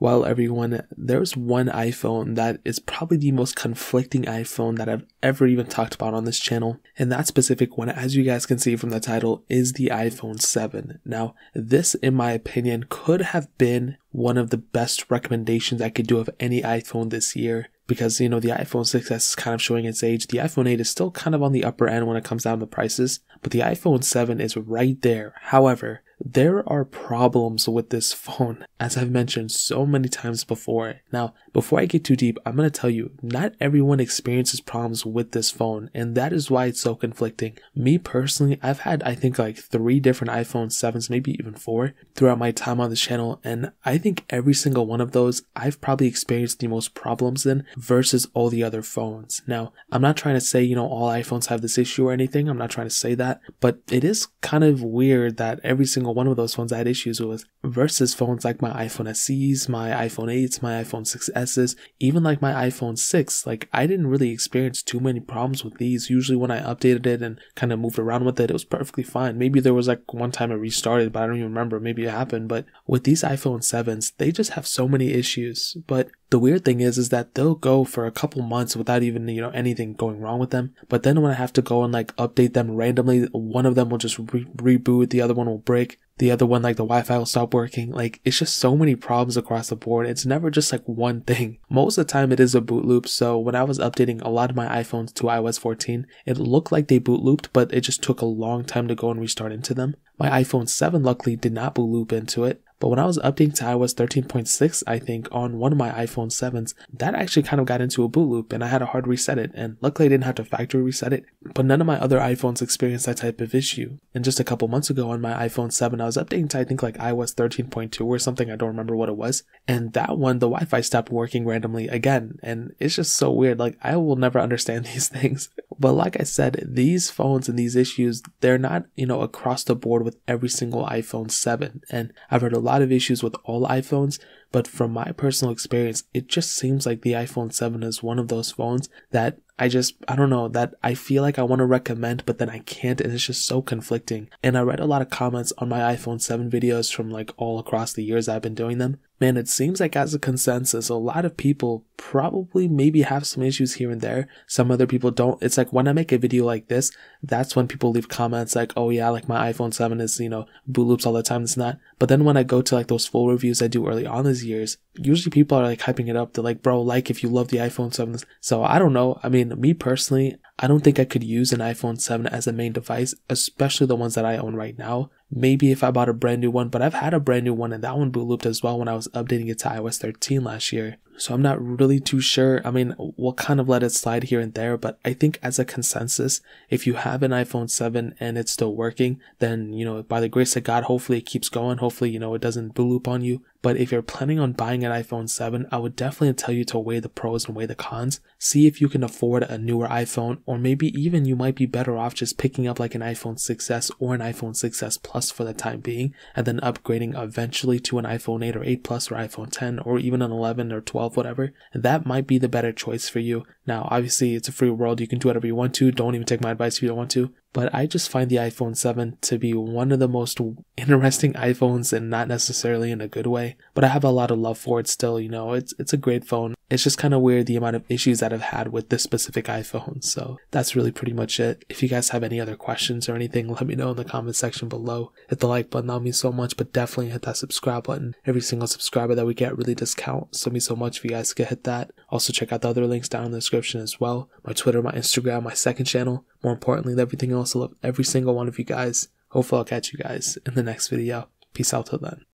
Well, everyone, there's one iPhone that is probably the most conflicting iPhone that I've ever even talked about on this channel. And that specific one, as you guys can see from the title, is the iPhone 7. Now, this, in my opinion, could have been one of the best recommendations I could do of any iPhone this year. Because, the iPhone 6S is kind of showing its age. The iPhone 8 is still kind of on the upper end when it comes down to prices. But the iPhone 7 is right there. However, there are problems with this phone, as I've mentioned so many times before. Now, before I get too deep, I'm going to tell you, not everyone experiences problems with this phone, and that is why it's so conflicting. Me personally, I've had, I think, like 3 different iPhone 7s, maybe even 4, throughout my time on this channel, and I think every single one of those, I've probably experienced the most problems in versus all the other phones. Now, I'm not trying to say, all iPhones have this issue or anything. I'm not trying to say that, but it is kind of weird that every single one of those phones I had issues with versus phones like my iPhone SEs, my iPhone 8s, my iPhone 6Ss, even like my iPhone 6. Like, I didn't really experience too many problems with these. Usually when I updated it and kind of moved around with it, it was perfectly fine. Maybe there was like one time it restarted, but I don't even remember. Maybe it happened. But with these iPhone 7s, they just have so many issues. But the weird thing is that they'll go for a couple months without even, anything going wrong with them. But then when I have to go and like update them randomly, one of them will just reboot, the other one will break. The other one, like the Wi-Fi will stop working. Like, it's just so many problems across the board. It's never just like one thing. Most of the time it is a boot loop. So when I was updating a lot of my iPhones to iOS 14, it looked like they boot looped, but it just took a long time to go and restart into them. My iPhone 7 luckily did not boot loop into it. But when I was updating to iOS 13.6, I think, on one of my iPhone 7s, that actually kind of got into a boot loop and I had to hard reset it. And luckily I didn't have to factory reset it. But none of my other iPhones experienced that type of issue. And just a couple months ago on my iPhone 7, I was updating to, I think, like iOS 13.2 or something. I don't remember what it was. And that one, the Wi-Fi stopped working randomly again. And it's just so weird. Like, I will never understand these things. But like I said, these phones and these issues, they're not, across the board with every single iPhone 7. And I've heard a lot of issues with all iPhones, but from my personal experience, it just seems like the iPhone 7 is one of those phones that I don't know, that I feel like I want to recommend, but then I can't, and it's just so conflicting. And I read a lot of comments on my iPhone 7 videos from like all across the years I've been doing them. Man, it seems like as a consensus, a lot of people probably maybe have some issues here and there. Some other people don't. It's like when I make a video like this, that's when people leave comments like, oh yeah, like my iPhone 7 is, boot loops all the time, this and that. But then when I go to like those full reviews I do early on these years, usually people are like hyping it up. They're like, bro, like if you love the iPhone 7. So I don't know. I mean, me personally, I don't think I could use an iPhone 7 as a main device, especially the ones that I own right now. Maybe if I bought a brand new one, but I've had a brand new one and that one boot looped as well when I was updating it to iOS 13 last year. So I'm not really too sure. I mean, we'll kind of let it slide here and there, but I think as a consensus, if you have an iPhone 7 and it's still working, then, by the grace of God, hopefully it keeps going. Hopefully, it doesn't boot loop on you. But if you're planning on buying an iPhone 7, I would definitely tell you to weigh the pros and weigh the cons. See if you can afford a newer iPhone, or maybe even you might be better off just picking up like an iPhone 6S or an iPhone 6S Plus for the time being, and then upgrading eventually to an iPhone 8 or 8 Plus or iPhone 10 or even an 11 or 12, whatever. That might be the better choice for you. Now, obviously, it's a free world. You can do whatever you want to. Don't even take my advice if you don't want to. But I just find the iPhone 7 to be one of the most interesting iPhones, and not necessarily in a good way. But I have a lot of love for it still, it's a great phone. It's just kind of weird the amount of issues that I've had with this specific iPhone. So that's really pretty much it. If you guys have any other questions or anything, let me know in the comment section below. Hit the like button, that means so much, but definitely hit that subscribe button. Every single subscriber that we get really does count, so it means so much if you guys could hit that. Also check out the other links down in the description as well. My Twitter, my Instagram, my second channel. More importantly than everything else, I love every single one of you guys. Hopefully I'll catch you guys in the next video. Peace out till then.